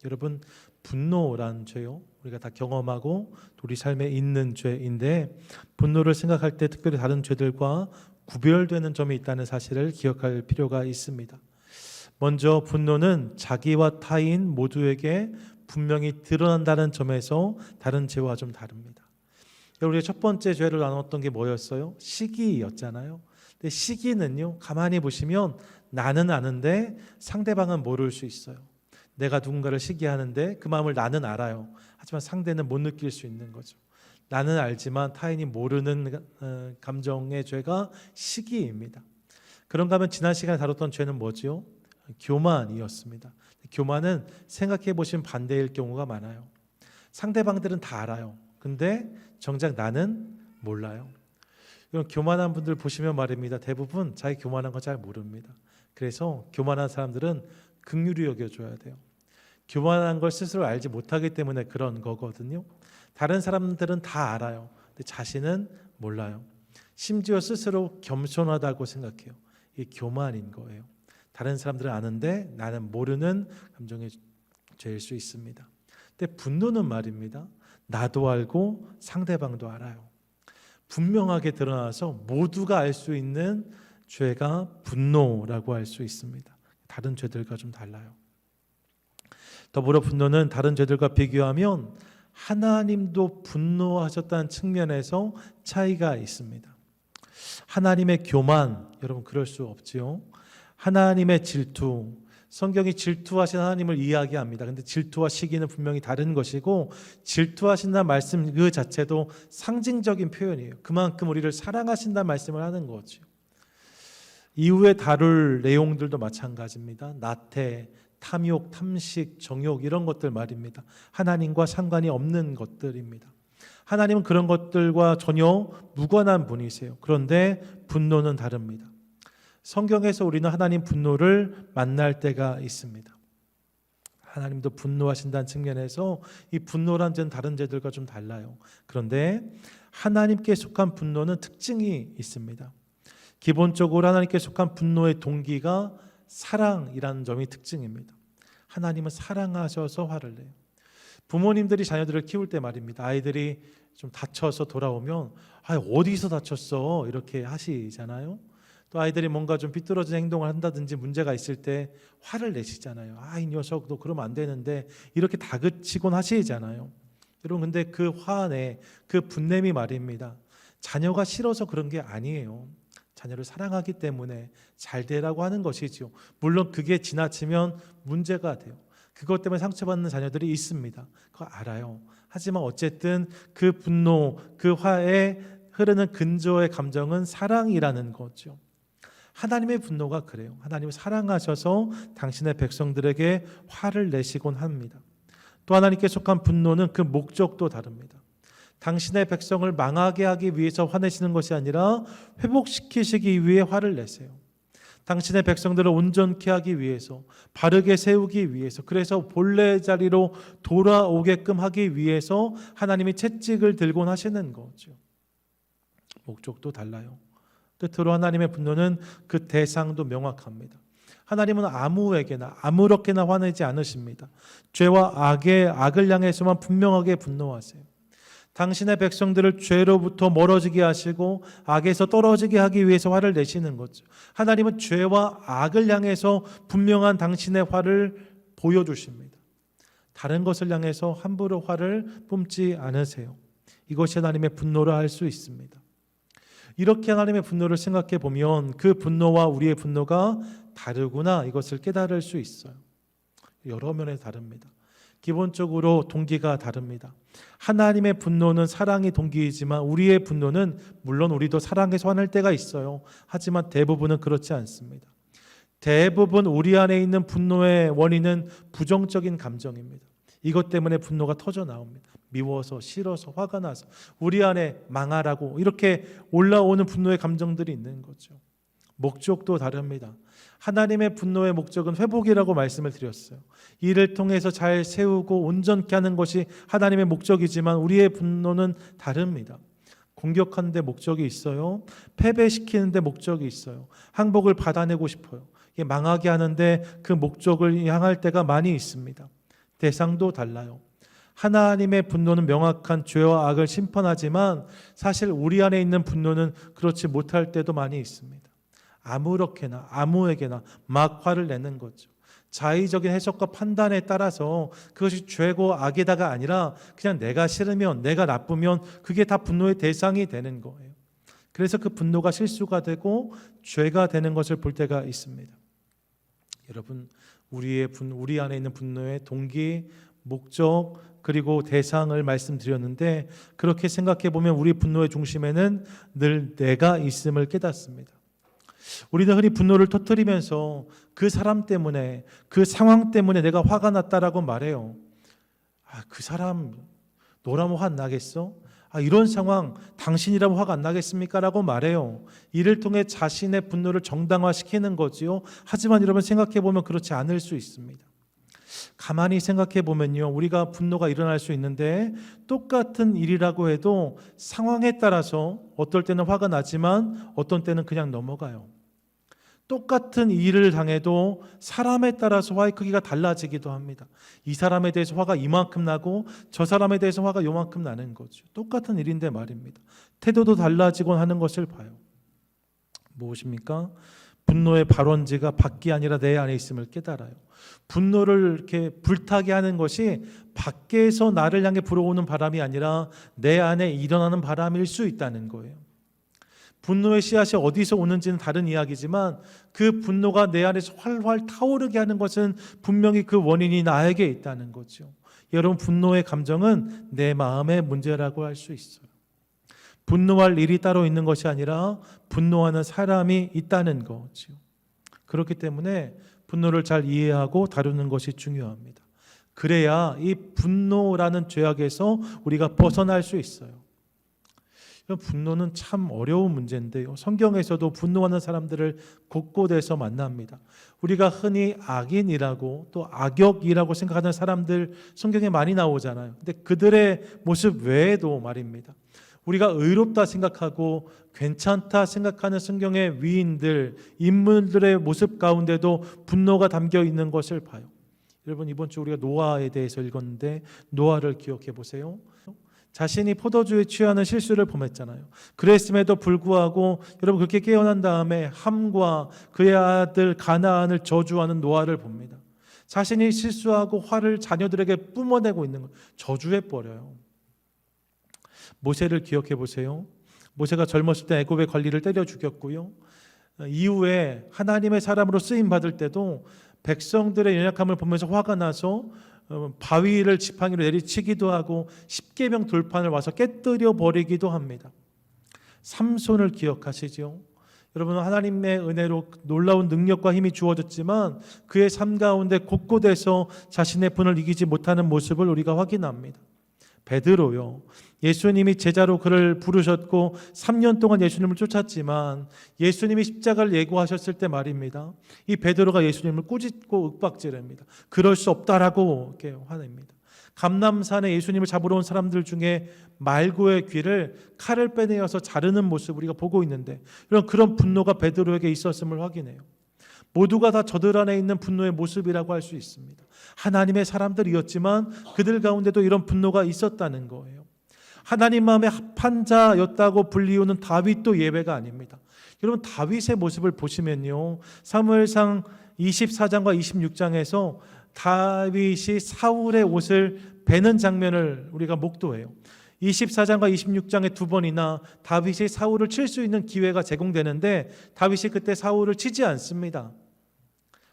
여러분, 분노란 죄요, 우리가 다 경험하고 우리 삶에 있는 죄인데, 분노를 생각할 때 특별히 다른 죄들과 구별되는 점이 있다는 사실을 기억할 필요가 있습니다. 먼저 분노는 자기와 타인 모두에게 분명히 드러난다는 점에서 다른 죄와 좀 다릅니다. 우리가 첫 번째 죄를 나눴던 게 뭐였어요? 시기였잖아요. 근데 시기는요, 가만히 보시면 나는 아는데 상대방은 모를 수 있어요. 내가 누군가를 시기하는데 그 마음을 나는 알아요. 하지만 상대는 못 느낄 수 있는 거죠. 나는 알지만 타인이 모르는 감정의 죄가 시기입니다. 그런가 하면 지난 시간에 다뤘던 죄는 뭐지요? 교만이었습니다. 교만은 생각해 보시면 반대일 경우가 많아요. 상대방들은 다 알아요. 근데 정작 나는 몰라요. 이런 교만한 분들 보시면 말입니다. 대부분 자기 교만한 거 잘 모릅니다. 그래서 교만한 사람들은 긍휼히 여겨줘야 돼요. 교만한 걸 스스로 알지 못하기 때문에 그런 거거든요. 다른 사람들은 다 알아요. 근데 자신은 몰라요. 심지어 스스로 겸손하다고 생각해요. 이게 교만인 거예요. 다른 사람들은 아는데 나는 모르는 감정의 죄일 수 있습니다. 근데 분노는 말입니다. 나도 알고 상대방도 알아요. 분명하게 드러나서 모두가 알 수 있는 죄가 분노라고 할 수 있습니다. 다른 죄들과 좀 달라요. 더불어 분노는 다른 죄들과 비교하면 하나님도 분노하셨다는 측면에서 차이가 있습니다. 하나님의 교만, 여러분 그럴 수 없지요. 하나님의 질투, 성경이 질투하신 하나님을 이야기합니다. 근데 질투와 시기는 분명히 다른 것이고, 질투하신다는 말씀 그 자체도 상징적인 표현이에요. 그만큼 우리를 사랑하신다는 말씀을 하는 거죠. 이후에 다룰 내용들도 마찬가지입니다. 나태, 탐욕, 탐식, 정욕 이런 것들 말입니다. 하나님과 상관이 없는 것들입니다. 하나님은 그런 것들과 전혀 무관한 분이세요. 그런데 분노는 다릅니다. 성경에서 우리는 하나님 분노를 만날 때가 있습니다. 하나님도 분노하신다는 측면에서 이 분노란 죄는 다른 죄들과 좀 달라요. 그런데 하나님께 속한 분노는 특징이 있습니다. 기본적으로 하나님께 속한 분노의 동기가 사랑이라는 점이 특징입니다. 하나님은 사랑하셔서 화를 내요. 부모님들이 자녀들을 키울 때 말입니다. 아이들이 좀 다쳐서 돌아오면 어디서 다쳤어? 이렇게 하시잖아요. 또 아이들이 뭔가 좀 삐뚤어진 행동을 한다든지 문제가 있을 때 화를 내시잖아요. 이 녀석 너 그러면 안 되는데 이렇게 다그치곤 하시잖아요. 여러분 근데 그 화내, 그 분냄이 말입니다. 자녀가 싫어서 그런 게 아니에요. 자녀를 사랑하기 때문에 잘 되라고 하는 것이지요. 물론 그게 지나치면 문제가 돼요. 그것 때문에 상처받는 자녀들이 있습니다. 그거 알아요. 하지만 어쨌든 그 분노, 그 화에 흐르는 근저의 감정은 사랑이라는 거죠. 하나님의 분노가 그래요. 하나님을 사랑하셔서 당신의 백성들에게 화를 내시곤 합니다. 또 하나님께 속한 분노는 그 목적도 다릅니다. 당신의 백성을 망하게 하기 위해서 화내시는 것이 아니라 회복시키시기 위해 화를 내세요. 당신의 백성들을 온전케 하기 위해서, 바르게 세우기 위해서, 그래서 본래 자리로 돌아오게끔 하기 위해서 하나님이 채찍을 들곤 하시는 거죠. 목적도 달라요. 끝으로 하나님의 분노는 그 대상도 명확합니다. 하나님은 아무에게나 아무렇게나 화내지 않으십니다. 죄와 악을 향해서만 분명하게 분노하세요. 당신의 백성들을 죄로부터 멀어지게 하시고 악에서 떨어지게 하기 위해서 화를 내시는 거죠. 하나님은 죄와 악을 향해서 분명한 당신의 화를 보여주십니다. 다른 것을 향해서 함부로 화를 뿜지 않으세요. 이것이 하나님의 분노라 할 수 있습니다. 이렇게 하나님의 분노를 생각해 보면 그 분노와 우리의 분노가 다르구나, 이것을 깨달을 수 있어요. 여러 면에서 다릅니다. 기본적으로 동기가 다릅니다. 하나님의 분노는 사랑이 동기이지만 우리의 분노는 물론 우리도 사랑해서 화낼 때가 있어요. 하지만 대부분은 그렇지 않습니다. 대부분 우리 안에 있는 분노의 원인은 부정적인 감정입니다. 이것 때문에 분노가 터져 나옵니다. 미워서, 싫어서, 화가 나서, 우리 안에 망하라고 이렇게 올라오는 분노의 감정들이 있는 거죠. 목적도 다릅니다. 하나님의 분노의 목적은 회복이라고 말씀을 드렸어요. 이를 통해서 잘 세우고 온전케 하는 것이 하나님의 목적이지만 우리의 분노는 다릅니다. 공격하는 데 목적이 있어요. 패배시키는 데 목적이 있어요. 항복을 받아내고 싶어요. 망하게 하는데 그 목적을 향할 때가 많이 있습니다. 대상도 달라요. 하나님의 분노는 명확한 죄와 악을 심판하지만 사실 우리 안에 있는 분노는 그렇지 못할 때도 많이 있습니다. 아무렇게나 아무에게나 막 화를 내는 거죠. 자의적인 해석과 판단에 따라서 그것이 죄고 악이다가 아니라 그냥 내가 싫으면, 내가 나쁘면 그게 다 분노의 대상이 되는 거예요. 그래서 그 분노가 실수가 되고 죄가 되는 것을 볼 때가 있습니다. 여러분, 우리 안에 있는 분노의 동기, 목적, 그리고 대상을 말씀드렸는데, 그렇게 생각해 보면 우리 분노의 중심에는 늘 내가 있음을 깨닫습니다. 우리는 흔히 분노를 터뜨리면서 그 사람 때문에, 그 상황 때문에 내가 화가 났다라고 말해요. 그 사람 너라면 화 안 나겠어? 이런 상황 당신이라면 화가 안 나겠습니까? 라고 말해요. 이를 통해 자신의 분노를 정당화시키는 거지요. 하지만 여러분, 생각해 보면 그렇지 않을 수 있습니다. 가만히 생각해 보면요, 우리가 분노가 일어날 수 있는데 똑같은 일이라고 해도 상황에 따라서 어떨 때는 화가 나지만 어떤 때는 그냥 넘어가요. 똑같은 일을 당해도 사람에 따라서 화의 크기가 달라지기도 합니다. 이 사람에 대해서 화가 이만큼 나고 저 사람에 대해서 화가 요만큼 나는 거죠. 똑같은 일인데 말입니다. 태도도 달라지곤 하는 것을 봐요. 무엇입니까? 분노의 발원지가 밖이 아니라 내 안에 있음을 깨달아요. 분노를 이렇게 불타게 하는 것이 밖에서 나를 향해 불어오는 바람이 아니라 내 안에 일어나는 바람일 수 있다는 거예요. 분노의 씨앗이 어디서 오는지는 다른 이야기지만 그 분노가 내 안에서 활활 타오르게 하는 것은 분명히 그 원인이 나에게 있다는 거죠. 여러분, 분노의 감정은 내 마음의 문제라고 할 수 있어요. 분노할 일이 따로 있는 것이 아니라 분노하는 사람이 있다는 거죠. 그렇기 때문에 분노를 잘 이해하고 다루는 것이 중요합니다. 그래야 이 분노라는 죄악에서 우리가 벗어날 수 있어요. 분노는 참 어려운 문제인데요. 성경에서도 분노하는 사람들을 곳곳에서 만납니다. 우리가 흔히 악인이라고 또 악역이라고 생각하는 사람들 성경에 많이 나오잖아요. 근데 그들의 모습 외에도 말입니다. 우리가 의롭다 생각하고 괜찮다 생각하는 성경의 위인들, 인물들의 모습 가운데도 분노가 담겨 있는 것을 봐요. 여러분, 이번 주 우리가 노아에 대해서 읽었는데 노아를 기억해 보세요. 자신이 포도주에 취하는 실수를 범했잖아요. 그랬음에도 불구하고 여러분, 그렇게 깨어난 다음에 함과 그의 아들 가나안을 저주하는 노아를 봅니다. 자신이 실수하고 화를 자녀들에게 뿜어내고 있는 것, 저주해버려요. 모세를 기억해 보세요. 모세가 젊었을 때 애굽의 관리를 때려 죽였고요. 이후에 하나님의 사람으로 쓰임 받을 때도 백성들의 연약함을 보면서 화가 나서 바위를 지팡이로 내리치기도 하고 십계명 돌판을 와서 깨뜨려 버리기도 합니다. 삼손을 기억하시죠? 여러분, 하나님의 은혜로 놀라운 능력과 힘이 주어졌지만 그의 삶 가운데 곳곳에서 자신의 분을 이기지 못하는 모습을 우리가 확인합니다. 베드로요, 예수님이 제자로 그를 부르셨고 3년 동안 예수님을 쫓았지만 예수님이 십자가를 예고하셨을 때 말입니다, 이 베드로가 예수님을 꾸짖고 윽박지릅니다. 그럴 수 없다라고 이렇게 화냅니다. 감람산에 예수님을 잡으러 온 사람들 중에 말고의 귀를 칼을 빼내어서 자르는 모습 우리가 보고 있는데, 그런 분노가 베드로에게 있었음을 확인해요. 모두가 다 저들 안에 있는 분노의 모습이라고 할 수 있습니다. 하나님의 사람들이었지만 그들 가운데도 이런 분노가 있었다는 거예요. 하나님 마음에 합한 자였다고 불리우는 다윗도 예외가 아닙니다. 여러분, 다윗의 모습을 보시면요, 사무엘상 24장과 26장에서 다윗이 사울의 옷을 베는 장면을 우리가 목도해요. 24장과 26장에 두 번이나 다윗이 사울을 칠 수 있는 기회가 제공되는데 다윗이 그때 사울을 치지 않습니다.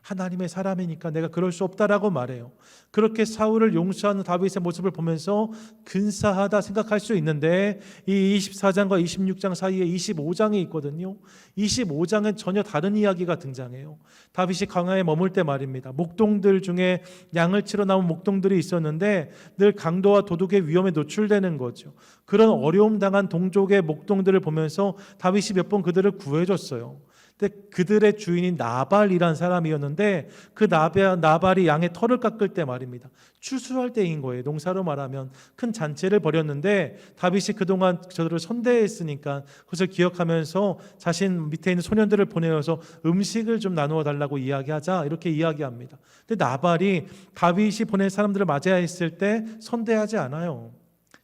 하나님의 사람이니까 내가 그럴 수 없다라고 말해요. 그렇게 사울을 용서하는 다윗의 모습을 보면서 근사하다 생각할 수 있는데, 이 24장과 26장 사이에 25장이 있거든요. 25장은 전혀 다른 이야기가 등장해요. 다윗이 광야에 머물 때 말입니다, 목동들 중에 양을 치러 나온 목동들이 있었는데 늘 강도와 도둑의 위험에 노출되는 거죠. 그런 어려움 당한 동족의 목동들을 보면서 다윗이 몇 번 그들을 구해줬어요. 근데 그들의 주인이 나발이란 사람이었는데 그 나발이 양의 털을 깎을 때 말입니다. 추수할 때인 거예요. 농사로 말하면 큰 잔치를 벌였는데 다윗이 그동안 저들을 선대했으니까 그것을 기억하면서 자신 밑에 있는 소년들을 보내어서 음식을 좀 나누어 달라고 이야기하자 이렇게 이야기합니다. 근데 나발이 다윗이 보낸 사람들을 맞이했을 때 선대하지 않아요.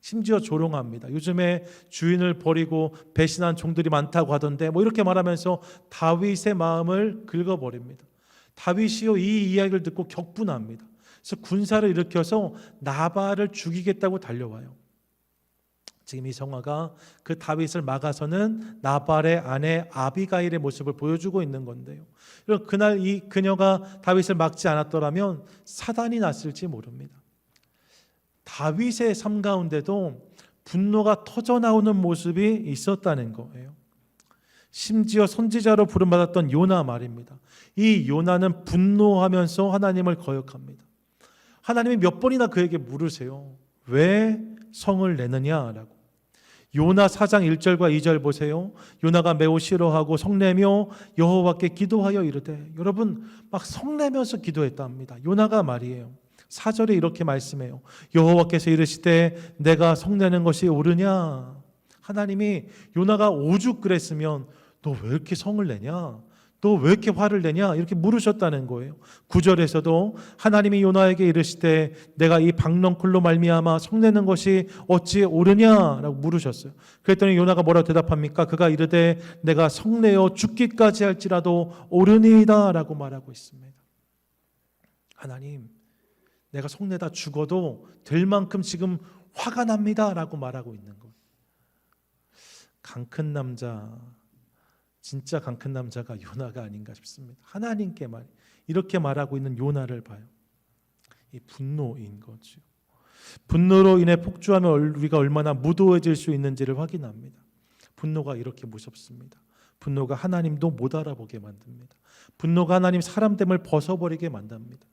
심지어 조롱합니다. 요즘에 주인을 버리고 배신한 종들이 많다고 하던데 뭐 이렇게 말하면서 다윗의 마음을 긁어버립니다. 다윗이요 이 이야기를 듣고 격분합니다. 그래서 군사를 일으켜서 나발을 죽이겠다고 달려와요. 지금 이 성화가 그 다윗을 막아서는 나발의 아내 아비가일의 모습을 보여주고 있는 건데요. 그날 이 그녀가 다윗을 막지 않았더라면 사단이 났을지 모릅니다. 다윗의 삶 가운데도 분노가 터져나오는 모습이 있었다는 거예요. 심지어 선지자로 부름받았던 요나 말입니다. 이 요나는 분노하면서 하나님을 거역합니다. 하나님이 몇 번이나 그에게 물으세요. 왜 성을 내느냐라고. 요나 4장 1절과 2절 보세요. 요나가 매우 싫어하고 성내며 여호와께 기도하여 이르되, 여러분 막 성내면서 기도했답니다. 요나가 말이에요. 4절에 이렇게 말씀해요. 여호와께서 이르시되 내가 성내는 것이 옳으냐. 하나님이 요나가 오죽 그랬으면 너 왜 이렇게 성을 내냐, 너 왜 이렇게 화를 내냐 이렇게 물으셨다는 거예요. 9절에서도 하나님이 요나에게 이르시되 내가 이 박넝쿨로 말미암아 성내는 것이 어찌 옳으냐라고 물으셨어요. 그랬더니 요나가 뭐라고 대답합니까? 그가 이르되 내가 성내어 죽기까지 할지라도 옳으니이다 라고 말하고 있습니다. 하나님, 내가 성내다 죽어도 될 만큼 지금 화가 납니다 라고 말하고 있는 거예요. 강 큰 남자, 진짜 강 큰 남자가 요나가 아닌가 싶습니다. 하나님께 이렇게 말하고 있는 요나를 봐요. 이 분노인 거죠. 분노로 인해 폭주하면 우리가 얼마나 무도해질 수 있는지를 확인합니다. 분노가 이렇게 무섭습니다. 분노가 하나님도 못 알아보게 만듭니다. 분노가 하나님 사람됨을 벗어버리게 만듭니다.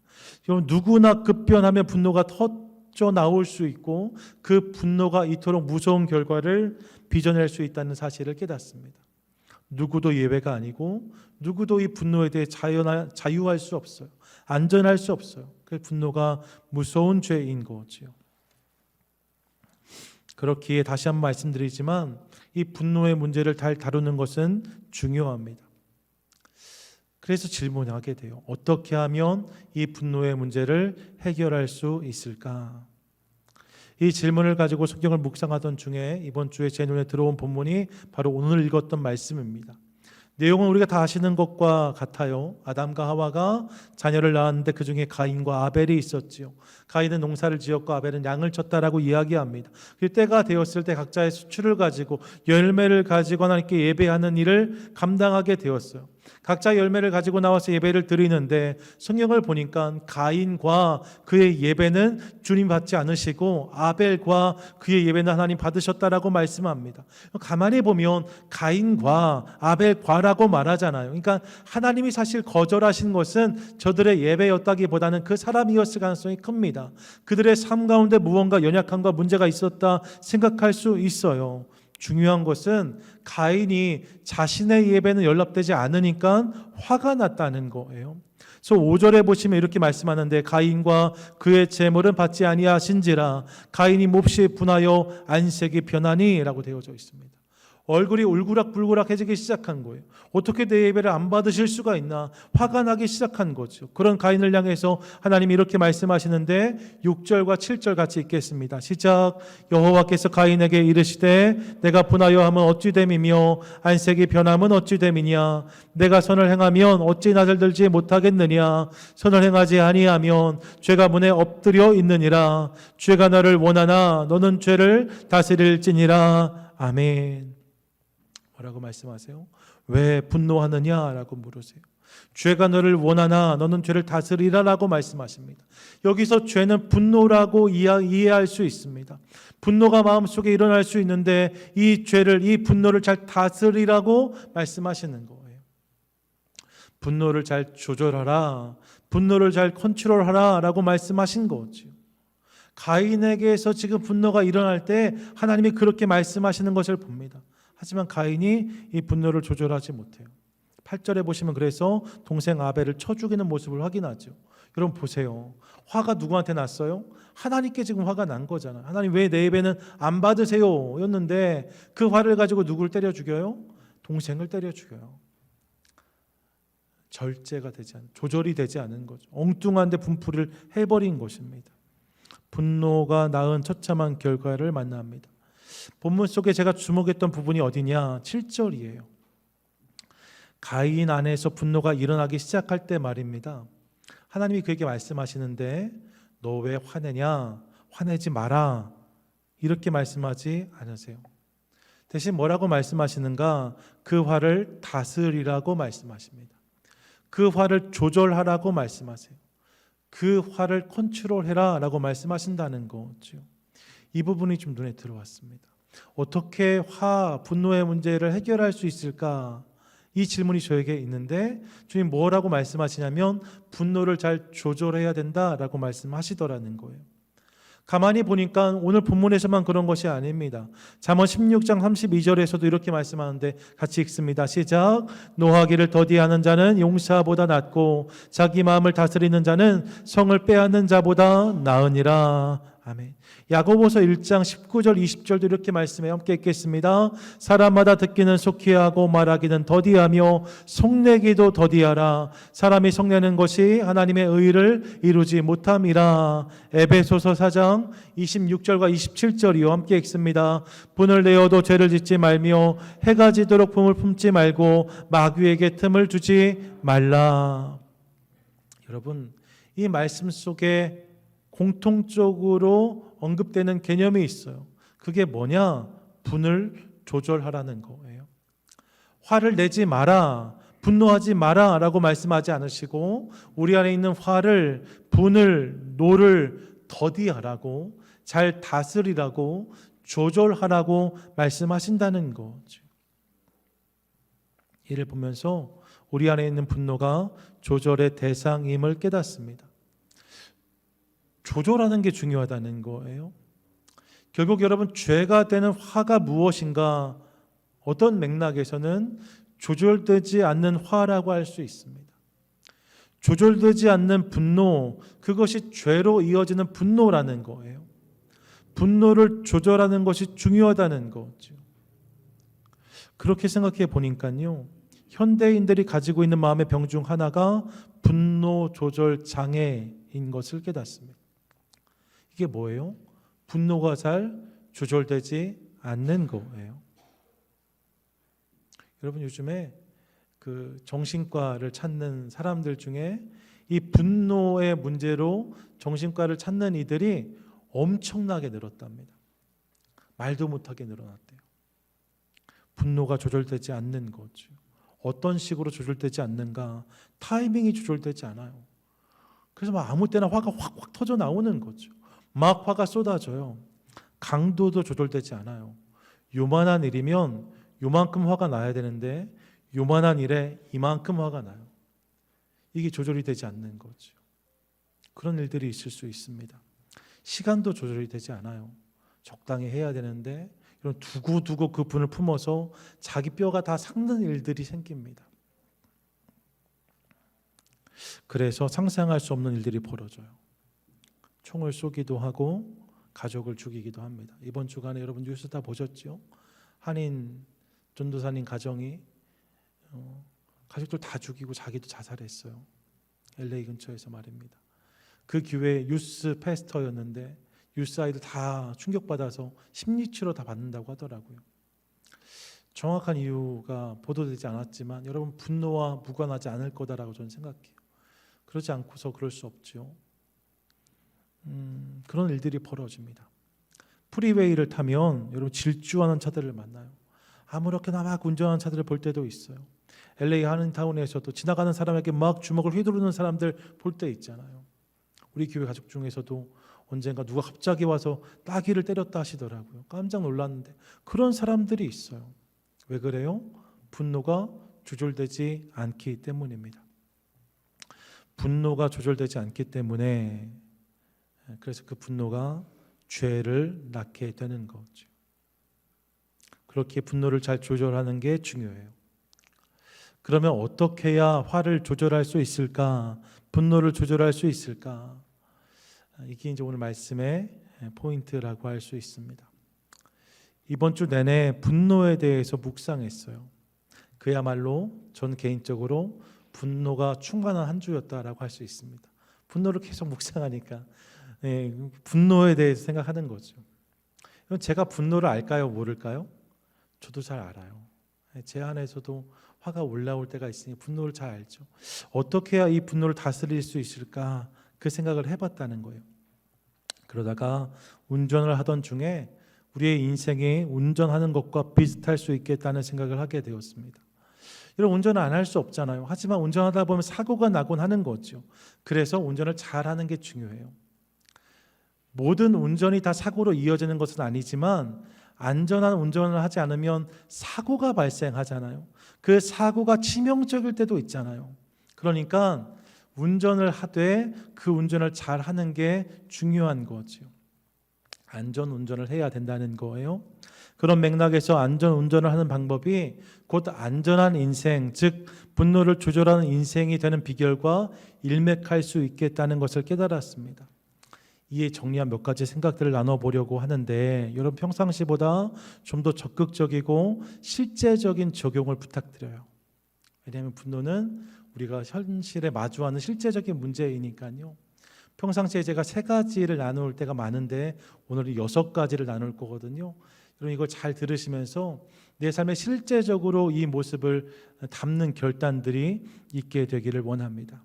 여러분, 누구나 급변하면 분노가 터져 나올 수 있고 그 분노가 이토록 무서운 결과를 빚어낼 수 있다는 사실을 깨닫습니다. 누구도 예외가 아니고 누구도 이 분노에 대해 자유할 수 없어요. 안전할 수 없어요. 그 분노가 무서운 죄인 거지요. 그렇기에 다시 한번 말씀드리지만 이 분노의 문제를 잘 다루는 것은 중요합니다. 그래서 질문하게 돼요. 어떻게 하면 이 분노의 문제를 해결할 수 있을까? 이 질문을 가지고 성경을 묵상하던 중에 이번 주에 제 눈에 들어온 본문이 바로 오늘 읽었던 말씀입니다. 내용은 우리가 다 아시는 것과 같아요. 아담과 하와가 자녀를 낳았는데 그 중에 가인과 아벨이 있었지요. 가인은 농사를 지었고 아벨은 양을 쳤다라고 이야기합니다. 그 때가 되었을 때 각자의 수출을 가지고 열매를 가지고 하나님께 예배하는 일을 감당하게 되었어요. 각자 열매를 가지고 나와서 예배를 드리는데 성경을 보니까 가인과 그의 예배는 주님 받지 않으시고 아벨과 그의 예배는 하나님 받으셨다라고 말씀합니다. 가만히 보면 가인과 아벨과라고 말하잖아요. 그러니까 하나님이 사실 거절하신 것은 저들의 예배였다기보다는 그 사람이었을 가능성이 큽니다. 그들의 삶 가운데 무언가 연약함과 문제가 있었다 생각할 수 있어요. 중요한 것은 가인이 자신의 예배는 연락되지 않으니까 화가 났다는 거예요. 그래서 5절에 보시면 이렇게 말씀하는데 가인과 그의 제물은 받지 아니하신지라 가인이 몹시 분하여 안색이 변하니 라고 되어져 있습니다. 얼굴이 울그락불그락해지기 시작한 거예요. 어떻게 내 예배를 안 받으실 수가 있나, 화가 나기 시작한 거죠. 그런 가인을 향해서 하나님이 이렇게 말씀하시는데 6절과 7절 같이 읽겠습니다. 시작. 여호와께서 가인에게 이르시되 내가 분하여 하면 어찌 됨이며 안색이 변함은 어찌 됨이냐. 내가 선을 행하면 어찌 낯을 들지 못하겠느냐. 선을 행하지 아니하면 죄가 문에 엎드려 있느니라. 죄가 너를 원하나 너는 죄를 다스릴지니라. 아멘. 뭐라고 말씀하세요? 왜 분노하느냐라고 물으세요. 죄가 너를 원하나 너는 죄를 다스리라라고 말씀하십니다. 여기서 죄는 분노라고 이해할 수 있습니다. 분노가 마음속에 일어날 수 있는데 이 죄를, 이 분노를 잘 다스리라고 말씀하시는 거예요. 분노를 잘 조절하라, 분노를 잘 컨트롤하라 라고 말씀하신 거죠. 가인에게서 지금 분노가 일어날 때 하나님이 그렇게 말씀하시는 것을 봅니다. 하지만 가인이 이 분노를 조절하지 못해요. 8절에 보시면 그래서 동생 아벨을 쳐 죽이는 모습을 확인하죠. 여러분 보세요. 화가 누구한테 났어요? 하나님께 지금 화가 난 거잖아요. 하나님 왜 내 예배는 안 받으세요? 였는데 그 화를 가지고 누구를 때려 죽여요? 동생을 때려 죽여요. 절제가 되지 않은, 조절이 되지 않은 거죠. 엉뚱한데 분풀이를 해버린 것입니다. 분노가 낳은 처참한 결과를 만납니다. 본문 속에 제가 주목했던 부분이 어디냐? 7절이에요. 가인 안에서 분노가 일어나기 시작할 때 말입니다. 하나님이 그에게 말씀하시는데 너 왜 화내냐? 화내지 마라. 이렇게 말씀하지 않으세요. 대신 뭐라고 말씀하시는가? 그 화를 다스리라고 말씀하십니다. 그 화를 조절하라고 말씀하세요. 그 화를 컨트롤해라 라고 말씀하신다는 거죠. 이 부분이 좀 눈에 들어왔습니다. 어떻게 분노의 문제를 해결할 수 있을까? 이 질문이 저에게 있는데 주님 뭐라고 말씀하시냐면 분노를 잘 조절해야 된다라고 말씀하시더라는 거예요. 가만히 보니까 오늘 본문에서만 그런 것이 아닙니다. 잠언 16장 32절에서도 이렇게 말씀하는데 같이 읽습니다. 시작. 노하기를 더디하는 자는 용사보다 낫고 자기 마음을 다스리는 자는 성을 빼앗는 자보다 나으니라. 아멘. 야고보서 1장 19절 20절도 이렇게 말씀해 함께 읽겠습니다. 사람마다 듣기는 속히 하고 말하기는 더디하며 속내기도 더디하라. 사람이 속내는 것이 하나님의 의를 이루지 못함이라. 에베소서 4장 26절과 27절이요 함께 읽습니다. 분을 내어도 죄를 짓지 말며 해가 지도록 품을 품지 말고 마귀에게 틈을 주지 말라. 여러분, 이 말씀 속에 공통적으로 언급되는 개념이 있어요. 그게 뭐냐? 분을 조절하라는 거예요. 화를 내지 마라, 분노하지 마라 라고 말씀하지 않으시고 우리 안에 있는 화를, 분을, 노를 더디하라고, 잘 다스리라고, 조절하라고 말씀하신다는 거죠. 이를 보면서 우리 안에 있는 분노가 조절의 대상임을 깨닫습니다. 조절하는 게 중요하다는 거예요. 결국 여러분 죄가 되는 화가 무엇인가? 어떤 맥락에서는 조절되지 않는 화라고 할 수 있습니다. 조절되지 않는 분노, 그것이 죄로 이어지는 분노라는 거예요. 분노를 조절하는 것이 중요하다는 거죠. 그렇게 생각해 보니까요, 현대인들이 가지고 있는 마음의 병 중 하나가 분노 조절 장애인 것을 깨닫습니다. 이게 뭐예요? 분노가 잘 조절되지 않는 거예요. 여러분 요즘에 그 정신과를 찾는 사람들 중에 이 분노의 문제로 정신과를 찾는 이들이 엄청나게 늘었답니다. 말도 못하게 늘어났대요. 분노가 조절되지 않는 거죠. 어떤 식으로 조절되지 않는가? 타이밍이 조절되지 않아요. 그래서 막 아무 때나 화가 확 터져 나오는 거죠. 막 화가 쏟아져요. 강도도 조절되지 않아요. 요만한 일이면 요만큼 화가 나야 되는데 요만한 일에 이만큼 화가 나요. 이게 조절이 되지 않는 거죠. 그런 일들이 있을 수 있습니다. 시간도 조절이 되지 않아요. 적당히 해야 되는데 이런 두고두고 그 분을 품어서 자기 뼈가 다 삭는 일들이 생깁니다. 그래서 상상할 수 없는 일들이 벌어져요. 총을 쏘기도 하고 가족을 죽이기도 합니다. 이번 주간에 여러분 뉴스 다 보셨죠? 한인 전도사님 가정이 가족들 다 죽이고 자기도 자살했어요. LA 근처에서 말입니다. 그 교회 유스 패스터였는데 유스 아이들 다 충격받아서 심리치료 다 받는다고 하더라고요. 정확한 이유가 보도되지 않았지만 여러분 분노와 무관하지 않을 거다라고 저는 생각해요. 그러지 않고서 그럴 수 없죠. 그런 일들이 벌어집니다. 프리웨이를 타면 여러분 질주하는 차들을 만나요. 아무렇게나 막 운전하는 차들을 볼 때도 있어요. LA 한인타운에서도 지나가는 사람에게 막 주먹을 휘두르는 사람들 볼 때 있잖아요. 우리 교회 가족 중에서도 언젠가 누가 갑자기 와서 따귀를 때렸다 하시더라고요. 깜짝 놀랐는데 그런 사람들이 있어요. 왜 그래요? 분노가 조절되지 않기 때문입니다. 분노가 조절되지 않기 때문에 그래서 그 분노가 죄를 낳게 되는 거죠. 그렇게 분노를 잘 조절하는 게 중요해요. 그러면 어떻게 해야 화를 조절할 수 있을까? 분노를 조절할 수 있을까? 이게 이제 오늘 말씀의 포인트라고 할 수 있습니다. 이번 주 내내 분노에 대해서 묵상했어요. 그야말로 전 개인적으로 분노가 충만한 한 주였다라고 할 수 있습니다. 분노를 계속 묵상하니까 분노에 대해서 생각하는 거죠. 제가 분노를 알까요? 모를까요? 저도 잘 알아요. 제 안에서도 화가 올라올 때가 있으니 분노를 잘 알죠. 어떻게 해야 이 분노를 다스릴 수 있을까? 그 생각을 해봤다는 거예요. 그러다가 운전을 하던 중에 우리의 인생이 운전하는 것과 비슷할 수 있겠다는 생각을 하게 되었습니다. 여러분, 운전을 안 할 수 없잖아요. 하지만 운전하다 보면 사고가 나곤 하는 거죠. 그래서 운전을 잘하는 게 중요해요. 모든 운전이 다 사고로 이어지는 것은 아니지만 안전한 운전을 하지 않으면 사고가 발생하잖아요. 그 사고가 치명적일 때도 있잖아요. 그러니까 운전을 하되 그 운전을 잘하는 게 중요한 거죠. 안전 운전을 해야 된다는 거예요. 그런 맥락에서 안전 운전을 하는 방법이 곧 안전한 인생, 즉 분노를 조절하는 인생이 되는 비결과 일맥할 수 있겠다는 것을 깨달았습니다. 이에 정리한 몇 가지 생각들을 나눠보려고 하는데 여러분 평상시보다 좀 더 적극적이고 실제적인 적용을 부탁드려요. 왜냐하면 분노는 우리가 현실에 마주하는 실제적인 문제이니까요. 평상시에 제가 3가지를 나눌 때가 많은데 오늘은 6가지를 나눌 거거든요. 여러분 이걸 잘 들으시면서 내 삶에 실제적으로 이 모습을 담는 결단들이 있게 되기를 원합니다.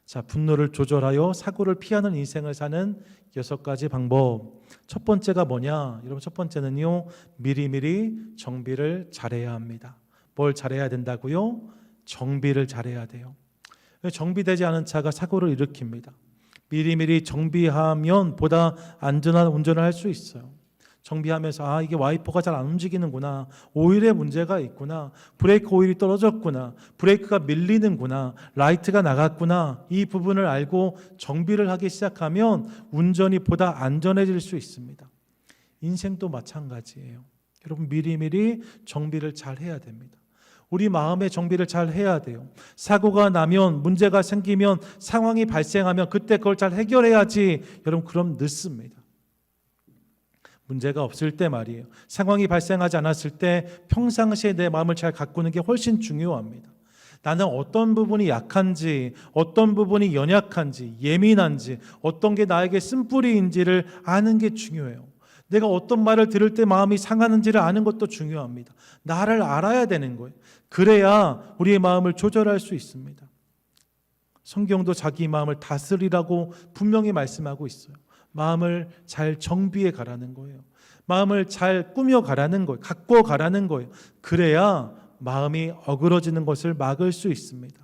자, 분노를 조절하여 사고를 피하는 인생을 사는 6가지 방법. 첫 번째가 뭐냐? 여러분 첫 번째는요, 미리미리 정비를 잘해야 합니다. 뭘 잘해야 된다고요? 정비를 잘해야 돼요. 정비되지 않은 차가 사고를 일으킵니다. 미리미리 정비하면 보다 안전한 운전을 할 수 있어요. 정비하면서 이게 와이퍼가 잘 안 움직이는구나, 오일에 문제가 있구나, 브레이크 오일이 떨어졌구나, 브레이크가 밀리는구나, 라이트가 나갔구나, 이 부분을 알고 정비를 하기 시작하면 운전이 보다 안전해질 수 있습니다. 인생도 마찬가지예요. 여러분 미리미리 정비를 잘 해야 됩니다. 우리 마음의 정비를 잘 해야 돼요. 사고가 나면, 문제가 생기면, 상황이 발생하면 그때 그걸 잘 해결해야지. 여러분 그럼 늦습니다. 문제가 없을 때 말이에요. 상황이 발생하지 않았을 때 평상시에 내 마음을 잘 가꾸는 게 훨씬 중요합니다. 나는 어떤 부분이 약한지, 어떤 부분이 연약한지, 예민한지, 어떤 게 나에게 쓴뿌리인지를 아는 게 중요해요. 내가 어떤 말을 들을 때 마음이 상하는지를 아는 것도 중요합니다. 나를 알아야 되는 거예요. 그래야 우리의 마음을 조절할 수 있습니다. 성경도 자기 마음을 다스리라고 분명히 말씀하고 있어요. 마음을 잘 정비해 가라는 거예요. 마음을 잘 꾸며 가라는 거예요. 가꿔 가라는 거예요. 그래야 마음이 어그러지는 것을 막을 수 있습니다.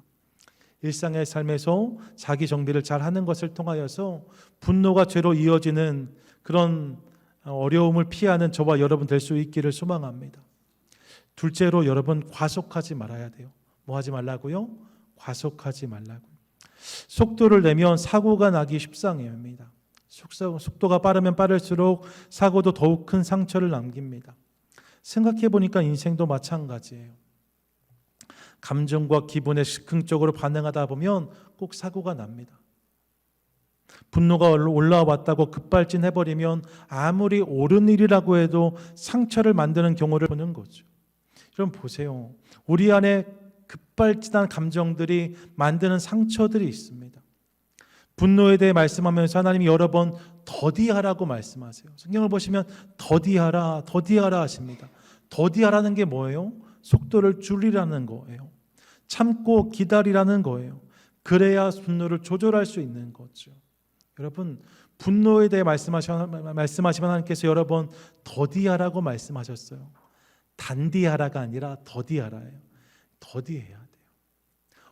일상의 삶에서 자기 정비를 잘 하는 것을 통하여서 분노가 죄로 이어지는 그런 어려움을 피하는 저와 여러분 될 수 있기를 소망합니다. 둘째로 여러분 과속하지 말아야 돼요. 뭐 하지 말라고요? 과속하지 말라고요. 속도를 내면 사고가 나기 십상입니다. 속도가 빠르면 빠를수록 사고도 더욱 큰 상처를 남깁니다. 생각해 보니까 인생도 마찬가지예요. 감정과 기분에 즉흥적으로 반응하다 보면 꼭 사고가 납니다. 분노가 올라왔다고 급발진해버리면 아무리 옳은 일이라고 해도 상처를 만드는 경우를 보는 거죠. 여러분 보세요. 우리 안에 급발진한 감정들이 만드는 상처들이 있습니다. 분노에 대해 말씀하면서 하나님이 여러 번 더디하라고 말씀하세요. 성경을 보시면 더디하라, 더디하라 하십니다. 더디하라는 게 뭐예요? 속도를 줄이라는 거예요. 참고 기다리라는 거예요. 그래야 분노를 조절할 수 있는 거죠. 여러분 분노에 대해 말씀하시면 하나님께서 여러 번 더디하라고 말씀하셨어요. 단디하라가 아니라 더디하라예요. 더디해야 돼요.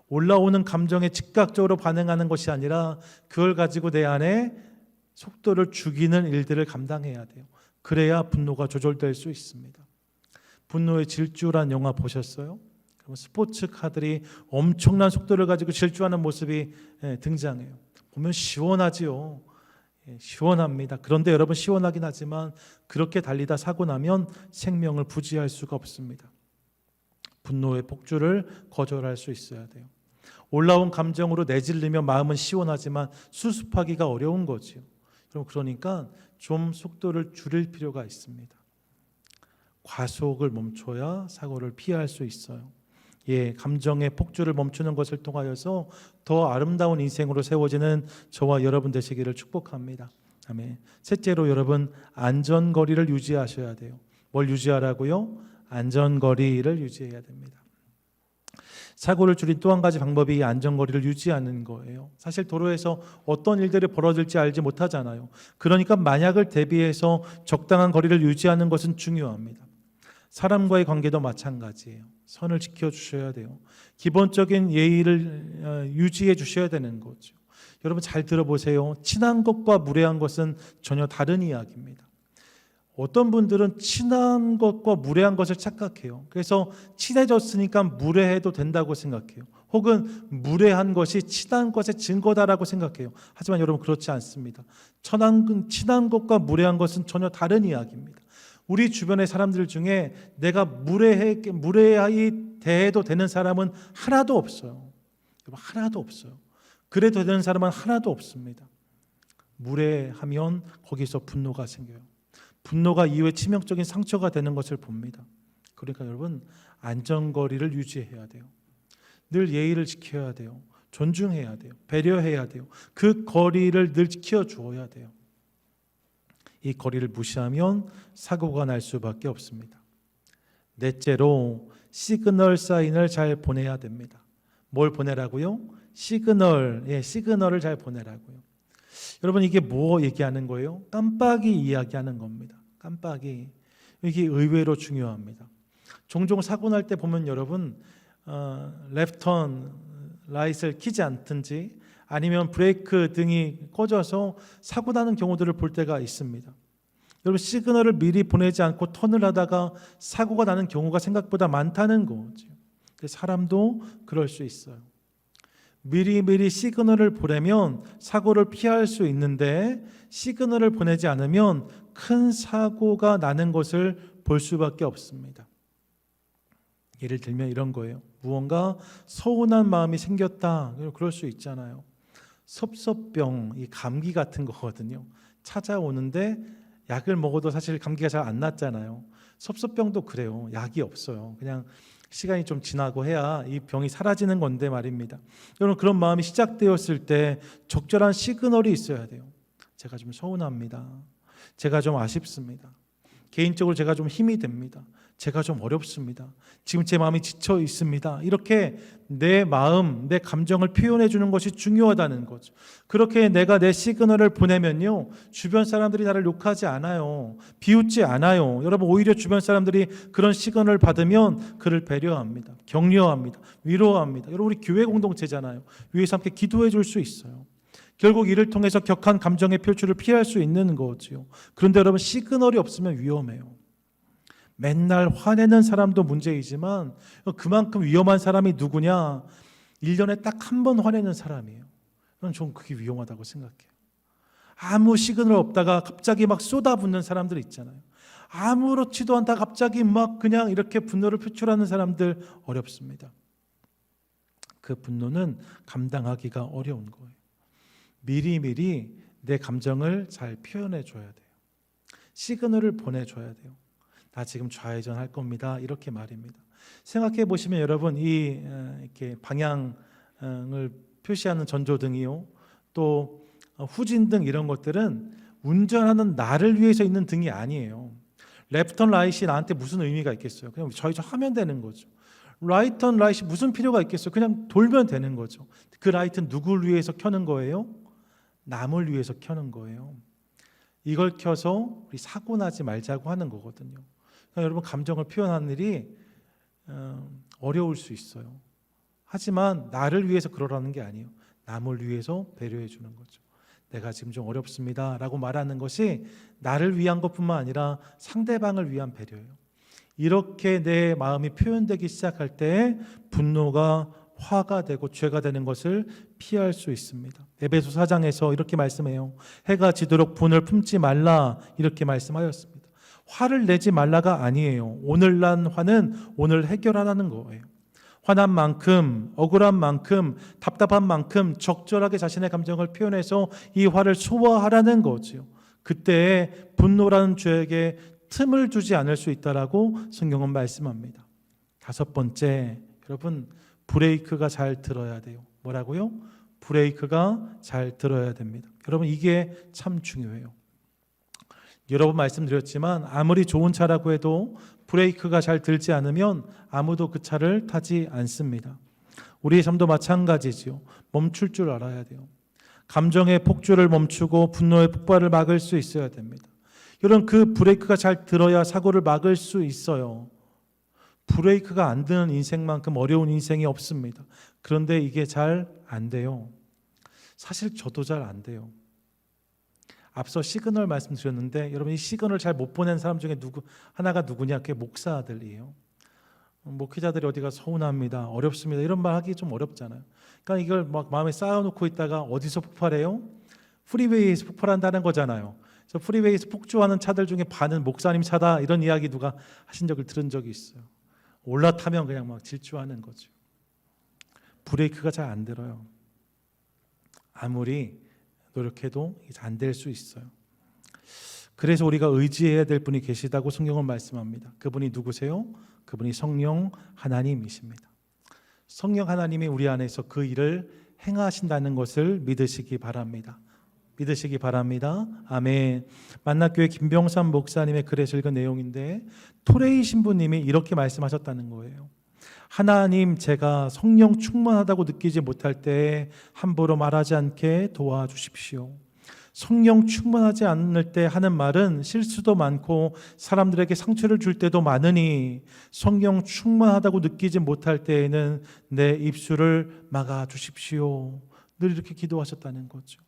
올라오는 감정에 즉각적으로 반응하는 것이 아니라 그걸 가지고 내 안에 속도를 죽이는 일들을 감당해야 돼요. 그래야 분노가 조절될 수 있습니다. 분노의 질주란 영화 보셨어요? 스포츠카들이 엄청난 속도를 가지고 질주하는 모습이 등장해요. 보면 시원하지요. 시원합니다. 그런데 여러분 시원하긴 하지만 그렇게 달리다 사고 나면 생명을 부지할 수가 없습니다. 분노의 폭주를 거절할 수 있어야 돼요. 올라온 감정으로 내질리면 마음은 시원하지만 수습하기가 어려운 거지요. 그러니까 좀 속도를 줄일 필요가 있습니다. 과속을 멈춰야 사고를 피할 수 있어요. 감정의 폭주를 멈추는 것을 통하여서 더 아름다운 인생으로 세워지는 저와 여러분 되시기를 축복합니다. 아멘. 셋째로 여러분, 안전거리를 유지하셔야 돼요. 뭘 유지하라고요? 안전거리를 유지해야 됩니다. 사고를 줄인 또 한 가지 방법이 안전거리를 유지하는 거예요. 사실 도로에서 어떤 일들이 벌어질지 알지 못하잖아요. 그러니까 만약을 대비해서 적당한 거리를 유지하는 것은 중요합니다. 사람과의 관계도 마찬가지예요. 선을 지켜주셔야 돼요. 기본적인 예의를 유지해 주셔야 되는 거죠. 여러분 잘 들어보세요. 친한 것과 무례한 것은 전혀 다른 이야기입니다. 어떤 분들은 친한 것과 무례한 것을 착각해요. 그래서 친해졌으니까 무례해도 된다고 생각해요. 혹은 무례한 것이 친한 것의 증거다라고 생각해요. 하지만 여러분 그렇지 않습니다. 친한 것과 무례한 것은 전혀 다른 이야기입니다. 우리 주변의 사람들 중에 내가 무례하게 대해도 되는 사람은 하나도 없어요. 하나도 없어요. 그래도 되는 사람은 하나도 없습니다. 무례하면 거기서 분노가 생겨요. 분노가 이후에 치명적인 상처가 되는 것을 봅니다. 그러니까 여러분 안전거리를 유지해야 돼요. 늘 예의를 지켜야 돼요. 존중해야 돼요. 배려해야 돼요. 그 거리를 늘 지켜주어야 돼요. 이 거리를 무시하면 사고가 날 수밖에 없습니다. 넷째로 시그널 사인을 잘 보내야 됩니다. 뭘 보내라고요? 시그널을 잘 보내라고요. 여러분 이게 뭐 얘기하는 거예요? 깜빡이 이야기하는 겁니다. 깜빡이. 이게 의외로 중요합니다. 종종 사고 날 때 보면 여러분 레프턴 라이트를 켜지 않든지 아니면 브레이크 등이 꺼져서 사고 나는 경우들을 볼 때가 있습니다. 여러분 시그널을 미리 보내지 않고 턴을 하다가 사고가 나는 경우가 생각보다 많다는 거죠. 사람도 그럴 수 있어요. 미리미리 시그널을 보내면 사고를 피할 수 있는데 시그널을 보내지 않으면 큰 사고가 나는 것을 볼 수밖에 없습니다. 예를 들면 이런 거예요. 무언가 서운한 마음이 생겼다. 그럴 수 있잖아요. 섭섭병, 이 감기 같은 거거든요. 찾아오는데 약을 먹어도 사실 감기가 잘 안 낫잖아요. 섭섭병도 그래요. 약이 없어요. 그냥 시간이 좀 지나고 해야 이 병이 사라지는 건데 말입니다. 여러분 그런 마음이 시작되었을 때 적절한 시그널이 있어야 돼요. 제가 좀 서운합니다. 제가 좀 아쉽습니다. 개인적으로 제가 좀 힘이 됩니다. 제가 좀 어렵습니다. 지금 제 마음이 지쳐 있습니다. 이렇게 내 마음, 내 감정을 표현해 주는 것이 중요하다는 거죠. 그렇게 내가 내 시그널을 보내면요, 주변 사람들이 나를 욕하지 않아요. 비웃지 않아요. 여러분 오히려 주변 사람들이 그런 시그널을 받으면 그를 배려합니다. 격려합니다. 위로합니다. 여러분 우리 교회 공동체잖아요. 위에서 함께 기도해 줄 수 있어요. 결국 이를 통해서 격한 감정의 표출을 피할 수 있는 거지요. 그런데 여러분 시그널이 없으면 위험해요. 맨날 화내는 사람도 문제이지만 그만큼 위험한 사람이 누구냐? 1년에 딱 한 번 화내는 사람이에요. 저는 그게 위험하다고 생각해요. 아무 시그널 없다가 갑자기 막 쏟아붓는 사람들 있잖아요. 아무렇지도 않다 갑자기 막 그냥 이렇게 분노를 표출하는 사람들 어렵습니다. 그 분노는 감당하기가 어려운 거예요. 미리미리 내 감정을 잘 표현해 줘야 돼요. 시그널을 보내줘야 돼요. 나 지금 좌회전 할 겁니다. 이렇게 말입니다. 생각해 보시면 여러분 이렇게 방향을 표시하는 전조등이요, 또 후진등 이런 것들은 운전하는 나를 위해서 있는 등이 아니에요. 레프턴 라이트이 나한테 무슨 의미가 있겠어요? 그냥 하면 되는 거죠. 라이턴 라이트이 무슨 필요가 있겠어요? 그냥 돌면 되는 거죠. 그 라이트는 누구를 위해서 켜는 거예요? 남을 위해서 켜는 거예요. 이걸 켜서 우리 사고 나지 말자고 하는 거거든요. 그러니까 여러분 감정을 표현하는 일이 어려울 수 있어요. 하지만 나를 위해서 그러라는 게 아니에요. 남을 위해서 배려해 주는 거죠. 내가 지금 좀 어렵습니다 라고 말하는 것이 나를 위한 것뿐만 아니라 상대방을 위한 배려예요. 이렇게 내 마음이 표현되기 시작할 때 분노가 화가 되고 죄가 되는 것을 피할 수 있습니다. 에베소 4장에서 이렇게 말씀해요. 해가 지도록 분을 품지 말라 이렇게 말씀하였습니다. 화를 내지 말라가 아니에요. 오늘 난 화는 오늘 해결하라는 거예요. 화난 만큼, 억울한 만큼, 답답한 만큼 적절하게 자신의 감정을 표현해서 이 화를 소화하라는 거죠. 그때 분노라는 죄에게 틈을 두지 않을 수 있다라고 성경은 말씀합니다. 다섯 번째, 여러분 브레이크가 잘 들어야 돼요. 뭐라고요? 브레이크가 잘 들어야 됩니다. 여러분 이게 참 중요해요. 여러 번 말씀드렸지만 아무리 좋은 차라고 해도 브레이크가 잘 들지 않으면 아무도 그 차를 타지 않습니다. 우리의 삶도 마찬가지지요. 멈출 줄 알아야 돼요. 감정의 폭주를 멈추고 분노의 폭발을 막을 수 있어야 됩니다. 여러분 그 브레이크가 잘 들어야 사고를 막을 수 있어요. 브레이크가 안 드는 인생만큼 어려운 인생이 없습니다. 그런데 이게 잘 안 돼요. 사실 저도 잘 안 돼요. 앞서 시그널 말씀드렸는데 여러분 이 시그널 잘 못 보낸 사람 중에 하나가 누구냐? 그게 목사들이에요. 목회자들이 어디가 서운합니다, 어렵습니다 이런 말 하기 좀 어렵잖아요. 그러니까 이걸 막 마음에 쌓아놓고 있다가 어디서 폭발해요? 프리웨이에서 폭발한다는 거잖아요. 그래서 프리웨이에서 폭주하는 차들 중에 반은 목사님 차다 이런 이야기 누가 하신 적을 들은 적이 있어요. 올라타면 그냥 막 질주하는 거죠. 브레이크가 잘 안 들어요. 아무리 노력해도 안 될 수 있어요. 그래서 우리가 의지해야 될 분이 계시다고 성경은 말씀합니다. 그분이 누구세요? 그분이 성령 하나님이십니다. 성령 하나님이 우리 안에서 그 일을 행하신다는 것을 믿으시기 바랍니다. 믿으시기 바랍니다. 아멘. 만납교회 김병삼 목사님의 글에서 읽은 내용인데 토레이 신부님이 이렇게 말씀하셨다는 거예요. 하나님, 제가 성령 충만하다고 느끼지 못할 때 함부로 말하지 않게 도와주십시오. 성령 충만하지 않을 때 하는 말은 실수도 많고 사람들에게 상처를 줄 때도 많으니 성령 충만하다고 느끼지 못할 때에는 내 입술을 막아주십시오. 늘 이렇게 기도하셨다는 거죠.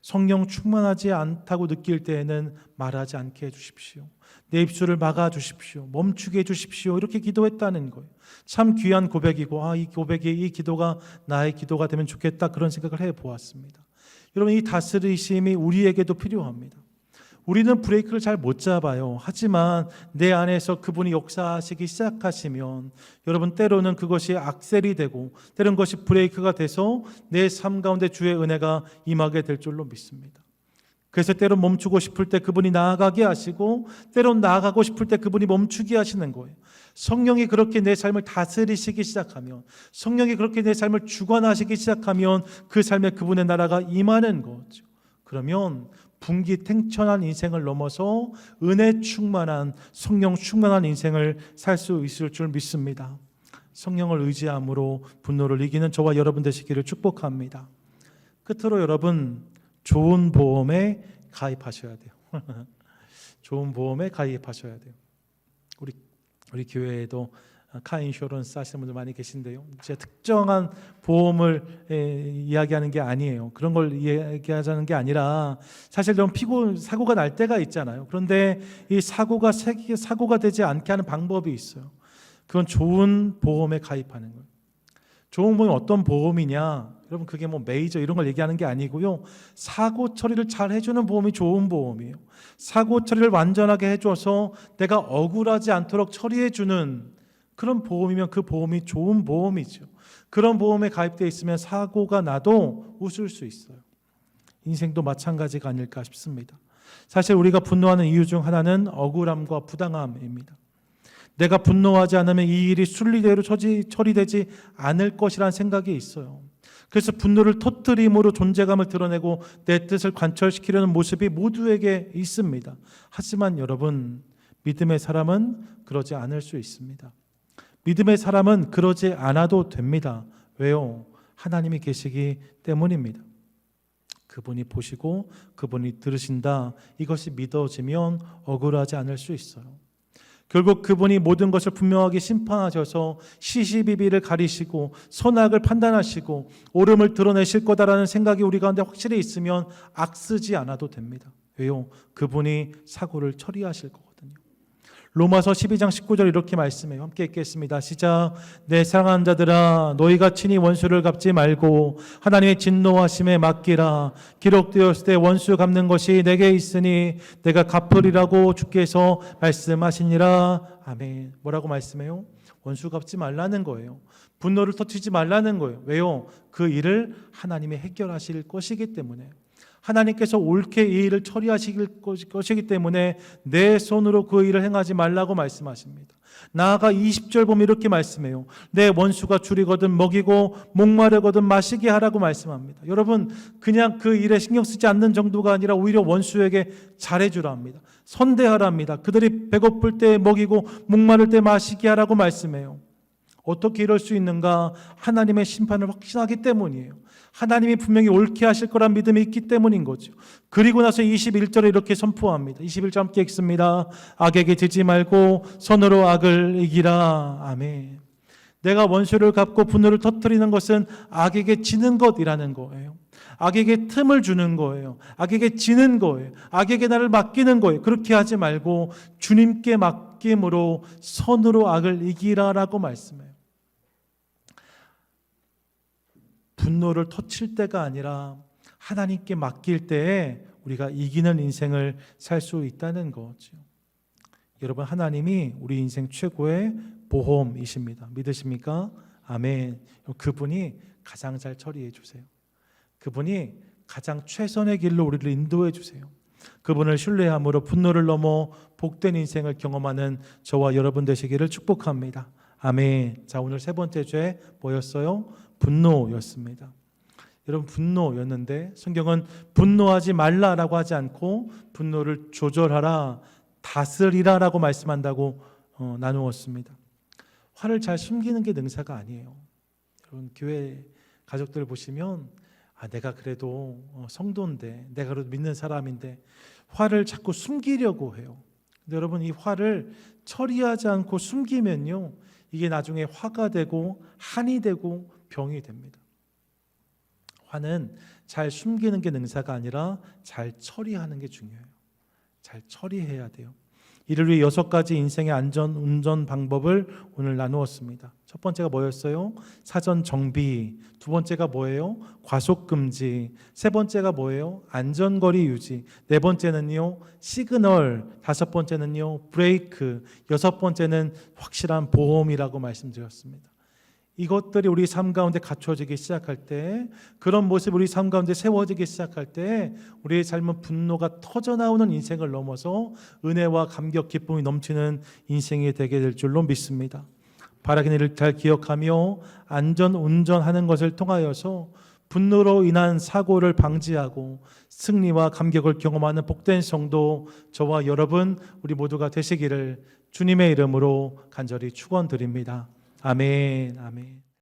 성령 충만하지 않다고 느낄 때에는 말하지 않게 해주십시오. 내 입술을 막아주십시오. 멈추게 해주십시오. 이렇게 기도했다는 거예요. 참 귀한 고백이고 이 고백이 이 기도가 나의 기도가 되면 좋겠다 그런 생각을 해보았습니다. 여러분 이 다스리심이 우리에게도 필요합니다. 우리는 브레이크를 잘 못 잡아요. 하지만 내 안에서 그분이 역사하시기 시작하시면 여러분 때로는 그것이 악셀이 되고 때로는 그것이 브레이크가 돼서 내 삶 가운데 주의 은혜가 임하게 될 줄로 믿습니다. 그래서 때론 멈추고 싶을 때 그분이 나아가게 하시고 때론 나아가고 싶을 때 그분이 멈추게 하시는 거예요. 성령이 그렇게 내 삶을 다스리시기 시작하면 성령이 그렇게 내 삶을 주관하시기 시작하면 그 삶에 그분의 나라가 임하는 거죠. 그러면 분기탱천한 인생을 넘어서 은혜 충만한 성령 충만한 인생을 살 수 있을 줄 믿습니다. 성령을 의지함으로 분노를 이기는 저와 여러분 되시기를 축복합니다. 끝으로 여러분 좋은 보험에 가입하셔야 돼요. 좋은 보험에 가입하셔야 돼요. 우리 교회에도 카 인슈런스 하시는 분들 많이 계신데요. 제가 특정한 보험을 이야기하는 게 아니에요. 그런 걸 이야기하자는 게 아니라 사실 좀 사고가 날 때가 있잖아요. 그런데 이 사고가 되지 않게 하는 방법이 있어요. 그건 좋은 보험에 가입하는 거예요. 좋은 보험이 어떤 보험이냐? 여러분 그게 뭐 메이저 이런 걸 얘기하는 게 아니고요. 사고 처리를 잘 해주는 보험이 좋은 보험이에요. 사고 처리를 완전하게 해줘서 내가 억울하지 않도록 처리해주는 그런 보험이면 그 보험이 좋은 보험이죠. 그런 보험에 가입되어 있으면 사고가 나도 웃을 수 있어요. 인생도 마찬가지가 아닐까 싶습니다. 사실 우리가 분노하는 이유 중 하나는 억울함과 부당함입니다. 내가 분노하지 않으면 이 일이 순리대로 처리되지 않을 것이라는 생각이 있어요. 그래서 분노를 터뜨림으로 존재감을 드러내고 내 뜻을 관철시키려는 모습이 모두에게 있습니다. 하지만 여러분, 믿음의 사람은 그러지 않을 수 있습니다. 믿음의 사람은 그러지 않아도 됩니다. 왜요? 하나님이 계시기 때문입니다. 그분이 보시고 그분이 들으신다. 이것이 믿어지면 억울하지 않을 수 있어요. 결국 그분이 모든 것을 분명하게 심판하셔서 시시비비를 가리시고 선악을 판단하시고 옳음을 드러내실 거다라는 생각이 우리 가운데 확실히 있으면 악쓰지 않아도 됩니다. 왜요? 그분이 사고를 처리하실 거거든요. 로마서 12장 19절 이렇게 말씀해요. 함께 읽겠습니다. 시작. 내 사랑하는 자들아 너희가 친히 원수를 갚지 말고 하나님의 진노하심에 맡기라. 기록되었을 때 원수 갚는 것이 내게 있으니 내가 갚으리라고 주께서 말씀하시니라. 아멘. 뭐라고 말씀해요? 원수 갚지 말라는 거예요. 분노를 터치지 말라는 거예요. 왜요? 그 일을 하나님이 해결하실 것이기 때문에. 하나님께서 옳게 이 일을 처리하실 것이기 때문에 내 손으로 그 일을 행하지 말라고 말씀하십니다. 나아가 20절 보면 이렇게 말씀해요. 내 원수가 줄이거든 먹이고 목마르거든 마시게 하라고 말씀합니다. 여러분, 그냥 그 일에 신경 쓰지 않는 정도가 아니라 오히려 원수에게 잘해주라 합니다. 선대하라 합니다. 그들이 배고플 때 먹이고 목마를 때 마시게 하라고 말씀해요. 어떻게 이럴 수 있는가? 하나님의 심판을 확신하기 때문이에요. 하나님이 분명히 옳게 하실 거란 믿음이 있기 때문인 거죠. 그리고 나서 21절에 이렇게 선포합니다. 21절 함께 읽습니다. 악에게 지지 말고 선으로 악을 이기라. 아멘. 내가 원수를 갚고 분노를 터뜨리는 것은 악에게 지는 것이라는 거예요. 악에게 틈을 주는 거예요. 악에게 지는 거예요. 악에게 나를 맡기는 거예요. 그렇게 하지 말고 주님께 맡김으로 선으로 악을 이기라라고 말씀해요. 분노를 터칠 때가 아니라 하나님께 맡길 때에 우리가 이기는 인생을 살 수 있다는 거죠. 여러분, 하나님이 우리 인생 최고의 보험이십니다. 믿으십니까? 아멘. 그분이 가장 잘 처리해 주세요. 그분이 가장 최선의 길로 우리를 인도해 주세요. 그분을 신뢰함으로 분노를 넘어 복된 인생을 경험하는 저와 여러분 되시기를 축복합니다. 아멘. 자, 오늘 세 번째 죄 뭐였어요? 분노였습니다. 여러분, 분노였는데 성경은 분노하지 말라라고 하지 않고 분노를 조절하라, 다스리라라고 말씀한다고 나누었습니다. 화를 잘 숨기는 게 능사가 아니에요. 여러분, 교회 가족들 보시면 내가 그래도 성도인데, 내가 그래도 믿는 사람인데 화를 자꾸 숨기려고 해요. 근데 여러분, 이 화를 처리하지 않고 숨기면요, 이게 나중에 화가 되고 한이 되고 병이 됩니다. 화는 잘 숨기는 게 능사가 아니라 잘 처리하는 게 중요해요. 잘 처리해야 돼요. 이를 위해 6가지 인생의 안전 운전 방법을 오늘 나누었습니다. 첫 번째가 뭐였어요? 사전 정비. 두 번째가 뭐예요? 과속 금지. 세 번째가 뭐예요? 안전거리 유지. 네 번째는요, 시그널. 다섯 번째는요, 브레이크. 여섯 번째는 확실한 보험이라고 말씀드렸습니다. 이것들이 우리 삶 가운데 갖춰지기 시작할 때, 그런 모습이 우리 삶 가운데 세워지기 시작할 때 우리의 삶은 분노가 터져나오는 인생을 넘어서 은혜와 감격, 기쁨이 넘치는 인생이 되게 될 줄로 믿습니다. 바라긴 이를 잘 기억하며 안전 운전하는 것을 통하여서 분노로 인한 사고를 방지하고 승리와 감격을 경험하는 복된 성도 저와 여러분, 우리 모두가 되시기를 주님의 이름으로 간절히 축원드립니다. 아멘, 아멘.